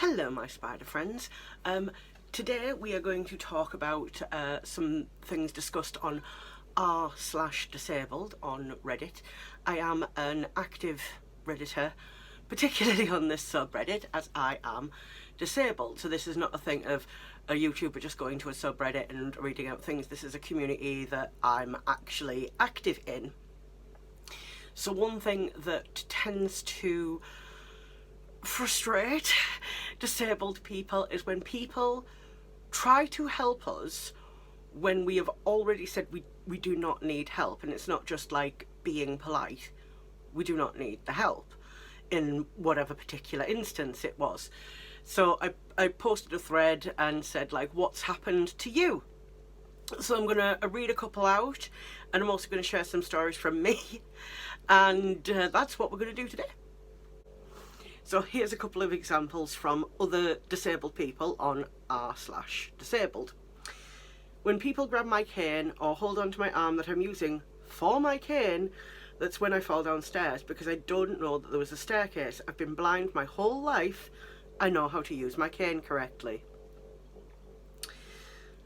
Hello my spider friends. Today we are going to talk about some things discussed on r/disabled on Reddit. I am an active Redditor, particularly on this subreddit, as I am disabled. So this is not a thing of a YouTuber just going to a subreddit and reading out things. This is a community that I'm actually active in. So one thing that tends to frustrate disabled people is when people try to help us when we have already said we do not need help, and it's not just like being polite. We do not need the help in whatever particular instance it was. So I posted a thread and said, like, what's happened to you? So I'm gonna read a couple out, and I'm also gonna share some stories from me, and that's what we're gonna do today. So here's a couple of examples from other disabled people on r/disabled. When people grab my cane or hold onto my arm that I'm using for my cane, that's when I fall downstairs because I don't know that there was a staircase. I've been blind my whole life. I know how to use my cane correctly.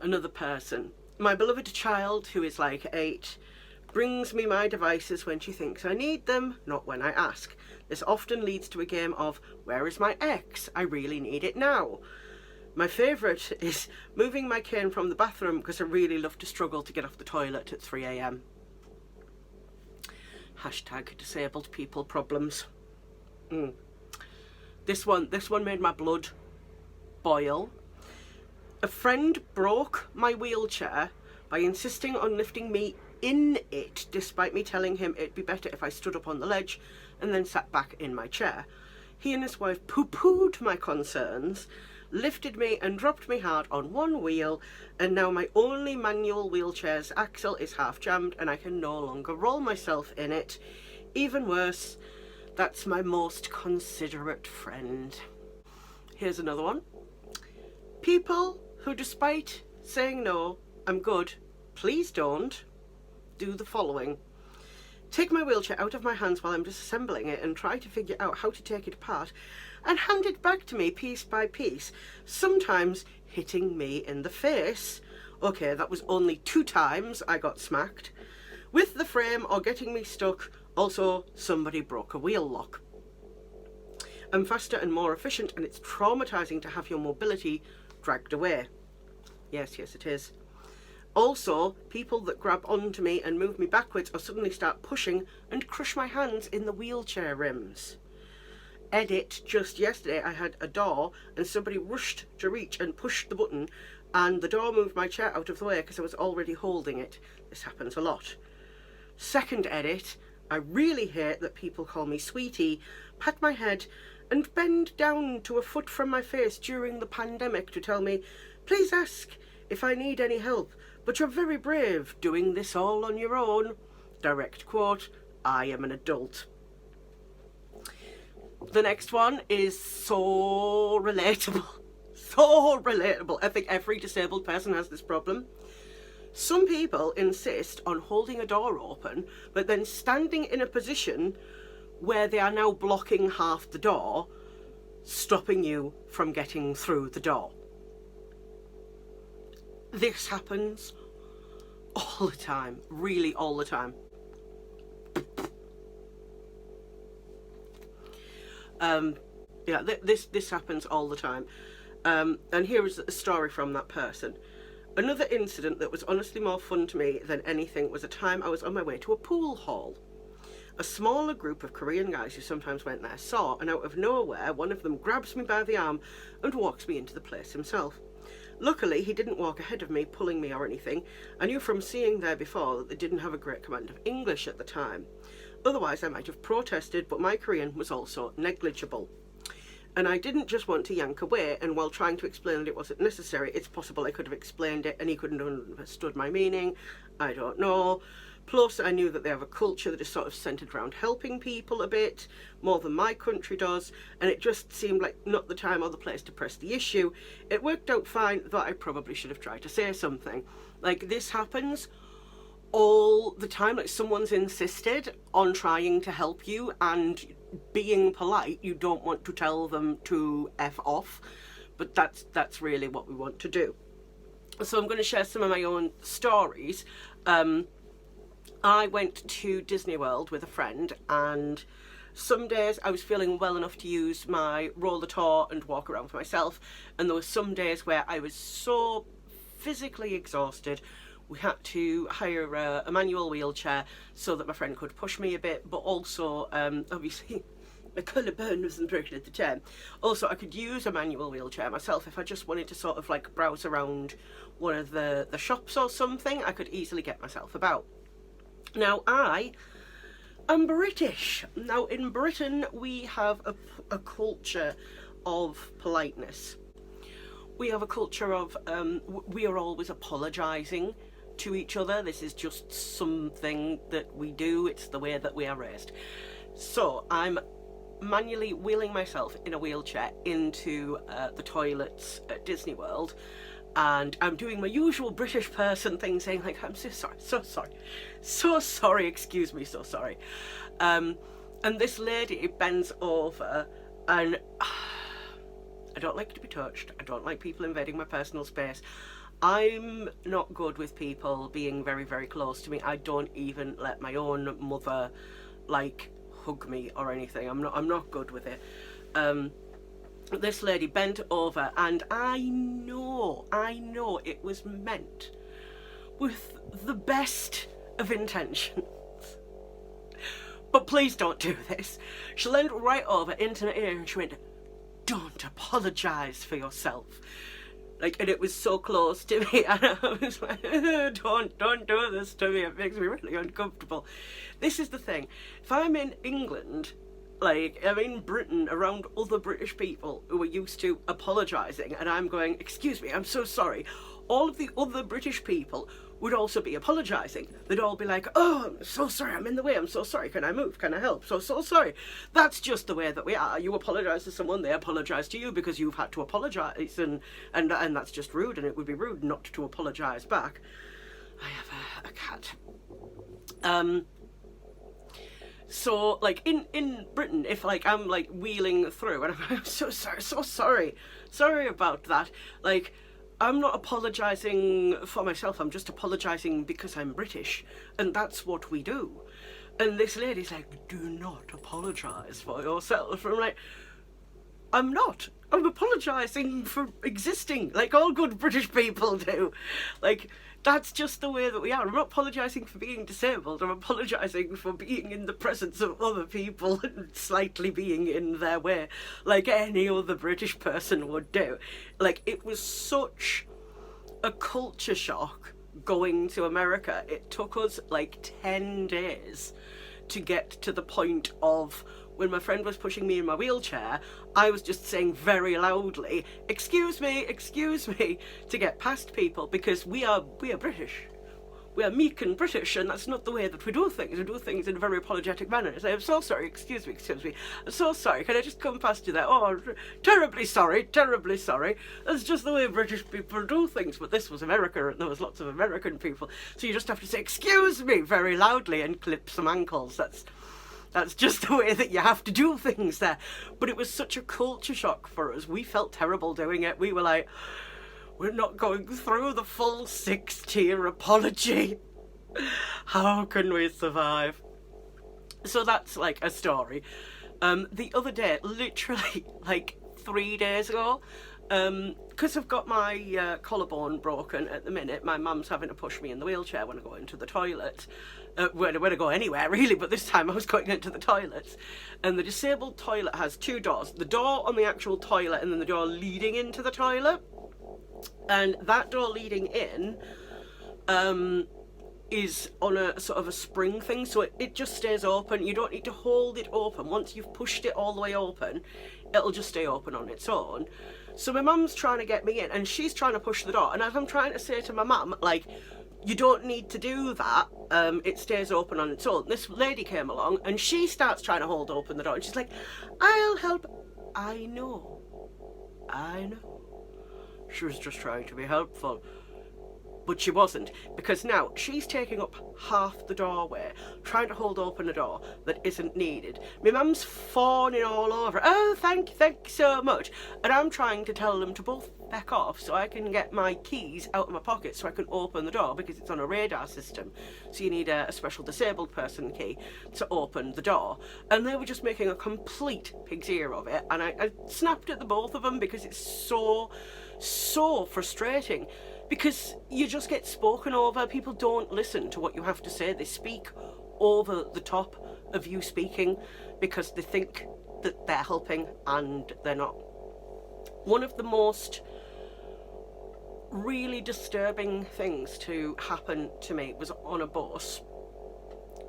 Another person. My beloved child, who is like 8, brings me my devices when she thinks I need them, not when I ask. This often leads to a game of, where is my ex? I really need it now. My favourite is moving my cane from the bathroom because I really love to struggle to get off the toilet at 3 AM. Hashtag disabled people problems. This one made my blood boil. A friend broke my wheelchair by insisting on lifting me in it, despite me telling him it'd be better if I stood up on the ledge and then sat back in my chair. He and his wife poo-pooed my concerns, lifted me and dropped me hard on one wheel, and now my only manual wheelchair's axle is half jammed and I can no longer roll myself in it. Even worse, that's my most considerate friend. Here's another one. People who, despite saying no, I'm good, please don't, do the following. Take my wheelchair out of my hands while I'm disassembling it and try to figure out how to take it apart and hand it back to me piece by piece, sometimes hitting me in the face. Okay, that was only 2 times I got smacked. With the frame or getting me stuck. Also, somebody broke a wheel lock. I'm faster and more efficient, and it's traumatizing to have your mobility dragged away. Yes, it is. Also, people that grab onto me and move me backwards or suddenly start pushing and crush my hands in the wheelchair rims. Edit, just yesterday I had a door and somebody rushed to reach and pushed the button and the door moved my chair out of the way because I was already holding it. This happens a lot. Second edit, I really hate that people call me sweetie, pat my head and bend down to a foot from my face during the pandemic to tell me, please ask if I need any help, but you're very brave doing this all on your own. Direct quote, I am an adult. The next one is so relatable. So relatable. I think every disabled person has this problem. Some people insist on holding a door open, but then standing in a position where they are now blocking half the door, stopping you from getting through the door. This happens all the time, really all the time. This happens all the time. And here is a story from that person. Another incident that was honestly more fun to me than anything was a time I was on my way to a pool hall. A smaller group of Korean guys who sometimes went there saw, and out of nowhere, one of them grabs me by the arm and walks me into the place himself. Luckily, he didn't walk ahead of me, pulling me or anything. I knew from seeing there before that they didn't have a great command of English at the time. Otherwise, I might have protested, but my Korean was also negligible. And I didn't just want to yank away, and while trying to explain that it wasn't necessary, it's possible I could have explained it and he couldn't have understood my meaning. I don't know. Plus, I knew that they have a culture that is sort of centred around helping people a bit, more than my country does, and it just seemed like not the time or the place to press the issue. It worked out fine, though I probably should have tried to say something. Like, this happens all the time. Like, someone's insisted on trying to help you and being polite, you don't want to tell them to F off, but that's really what we want to do. So I'm going to share some of my own stories. I went to Disney World with a friend, and some days I was feeling well enough to use my Redditor and walk around for myself, and there were some days where I was so physically exhausted we had to hire a manual wheelchair so that my friend could push me a bit, but also obviously my collarbone wasn't broken at the time. Also, I could use a manual wheelchair myself if I just wanted to sort of like browse around one of the shops or something. I could easily get myself about. Now, I'm British. Now, in Britain, we have a culture of politeness. We have a culture of, we are always apologising to each other. This is just something that we do. It's the way that we are raised. So I'm manually wheeling myself in a wheelchair into the toilets at Disney World, and I'm doing my usual British person thing, saying like, I'm so sorry, excuse me, so sorry. And this lady bends over, and I don't like to be touched. I don't like people invading my personal space. I'm not good with people being very, very close to me. I don't even let my own mother like hug me or anything. I'm not good with it. This lady bent over, and I know it was meant with the best of intentions. But please don't do this. She leaned right over into my ear and she went, "Don't apologise for yourself." Like, and it was so close to me, and I was like, don't do this to me, it makes me really uncomfortable. This is the thing, if I'm in England, like, I'm in Britain around other British people who are used to apologising, and I'm going, excuse me, I'm so sorry, all of the other British people would also be apologising. They'd all be like, oh, I'm so sorry, I'm in the way, I'm so sorry, can I move, can I help, so sorry. That's just the way that we are. You apologise to someone, they apologise to you because you've had to apologise, and that's just rude, and it would be rude not to apologise back. I have a cat. So, like, in Britain, if, like, I'm, like, wheeling through, and I'm so sorry about that, like, I'm not apologising for myself, I'm just apologising because I'm British, and that's what we do. And this lady's like, do not apologise for yourself. I'm like, I'm not. I'm apologising for existing, like all good British people do. Like, that's just the way that we are. I'm not apologising for being disabled, I'm apologising for being in the presence of other people and slightly being in their way, like any other British person would do. Like, it was such a culture shock going to America. It took us like 10 days to get to the point of when my friend was pushing me in my wheelchair, I was just saying very loudly, excuse me, to get past people, because we are British. We are meek and British, and that's not the way that we do things. We do things in a very apologetic manner. I say, I'm so sorry, excuse me, I'm so sorry, can I just come past you there? Oh, terribly sorry. That's just the way British people do things. But this was America, and there was lots of American people. So you just have to say, excuse me, very loudly, and clip some ankles. That's just the way that you have to do things there. But it was such a culture shock for us. We felt terrible doing it. We were like, we're not going through the full 6-tier apology. How can we survive? So that's like a story. The other day, literally like 3 days ago, because I've got my collarbone broken at the minute, my mum's having to push me in the wheelchair when I go into the toilet. When I go anywhere really, but this time I was going into the toilets, and the disabled toilet has 2 doors, the door on the actual toilet and then the door leading into the toilet. And that door leading in is on a sort of a spring thing, so it just stays open. You don't need to hold it open. Once you've pushed it all the way open, it'll just stay open on its own. So my mum's trying to get me in, and she's trying to push the door, and as I'm trying to say to my mum, like, you don't need to do that, it stays open on its own. This lady came along, and she starts trying to hold open the door, and she's like, I'll help. I know. She was just trying to be helpful. But she wasn't, because now she's taking up half the doorway, trying to hold open a door that isn't needed. My mum's fawning all over, oh, thank you so much. And I'm trying to tell them to both back off so I can get my keys out of my pocket so I can open the door, because it's on a radar system. So you need a special disabled person key to open the door. And they were just making a complete pig's ear of it. And I snapped at the both of them, because it's so frustrating. Because you just get spoken over. People don't listen to what you have to say. They speak over the top of you speaking because they think that they're helping and they're not. One of the most really disturbing things to happen to me was on a bus.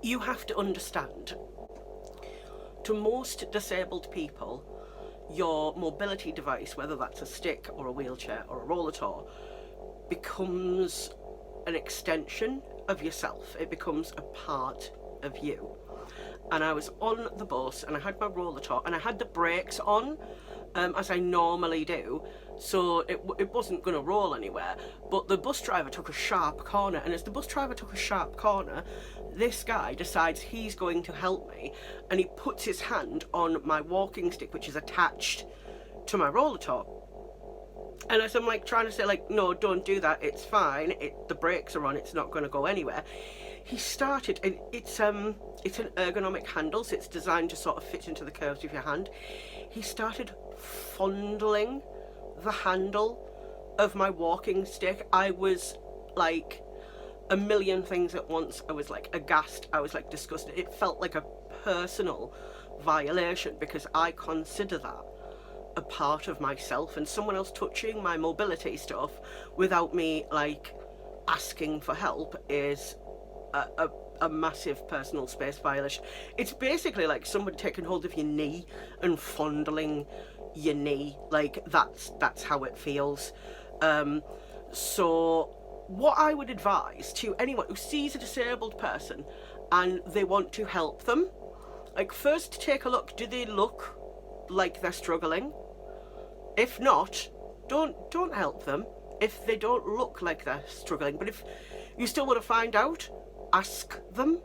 You have to understand, to most disabled people, your mobility device, whether that's a stick or a wheelchair or a Redditor, becomes an extension of yourself. It becomes a part of you. And I was on the bus and I had my Redditor and I had the brakes on, as I normally do, so it wasn't going to roll anywhere. But the bus driver took a sharp corner, and as the bus driver took a sharp corner, this guy decides he's going to help me, and he puts his hand on my walking stick, which is attached to my Redditor. And as I'm like trying to say, like, no, don't do that, it's fine, the brakes are on, it's not going to go anywhere, he started, and it's an ergonomic handle, so it's designed to sort of fit into the curves of your hand. He started fondling the handle of my walking stick. I was like a million things at once. I was like aghast, I was like disgusted. It felt like a personal violation, because I consider that a part of myself, and someone else touching my mobility stuff without me like asking for help is a massive personal space violation. It's basically like somebody taking hold of your knee and fondling your knee. Like that's how it feels. So what I would advise to anyone who sees a disabled person and they want to help them, like, first take a look. Do they look like they're struggling? If not, don't help them if they don't look like they're struggling. But if you still want to find out, ask them.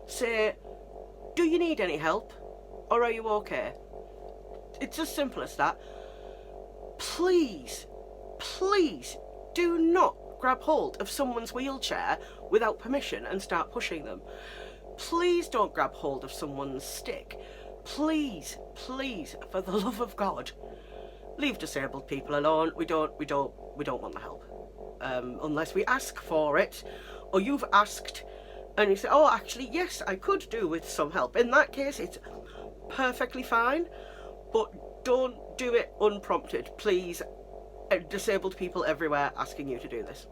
Say, do you need any help? Or are you okay? It's as simple as that. Please do not grab hold of someone's wheelchair without permission and start pushing them. Please don't grab hold of someone's stick. Please, for the love of God, leave disabled people alone. We don't want the help. Unless we ask for it, or you've asked and you say, oh, actually, yes, I could do with some help. In that case, it's perfectly fine, but don't do it unprompted, please. Disabled people everywhere asking you to do this.